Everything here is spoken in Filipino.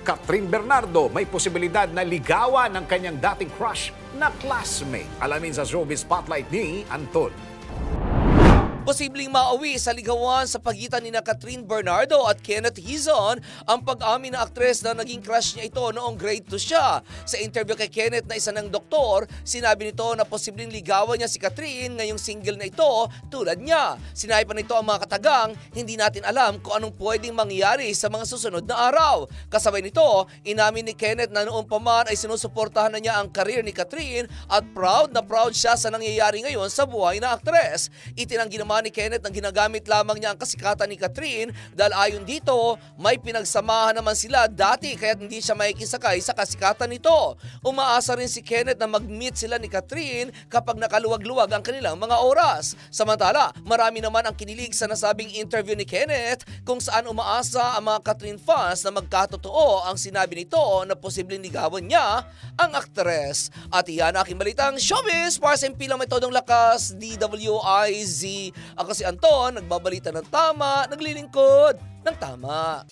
Catherine Bernardo may posibilidad na ligawan ng kanyang dating crush na classmate. Alamin sa Showbiz Spotlight ni Anton. Posibleng mauwi sa ligawan sa pagitan ni Catherine Bernardo at Kenneth Hizon ang pag-amin ng aktres na naging crush niya ito noong grade 2 siya. Sa interview kay Kenneth na isa ng doktor, sinabi nito na posibleng ligawan niya si Catherine ngayong single na ito tulad niya. Sinabi pa nito ang mga katagang, hindi natin alam kung anong pwedeng mangyari sa mga susunod na araw. Kasabay nito, inamin ni Kenneth na noong pa man ay sinusuportahan na niya ang career ni Catherine at proud na proud siya sa nangyayari ngayon sa buhay na aktres. Itinanggi naman ni Kenneth na ginagamit lamang niya ang kasikatan ni Catherine dahil ayon dito, may pinagsamahan naman sila dati kaya hindi siya makikisakay sa kasikatan nito. Umaasa rin si Kenneth na mag-meet sila ni Catherine kapag nakaluwag-luwag ang kanilang mga oras. Samantala, marami naman ang kinilig sa nasabing interview ni Kenneth kung saan umaasa ang mga Catherine fans na magkatotoo ang sinabi nito na posibleng ligawan niya ang aktres. At iyan ang aking balitang showbiz para sa impilang metodong lakas, DWIZ. Ako si Anton, nagbabalita ng tama, naglilingkod ng tama.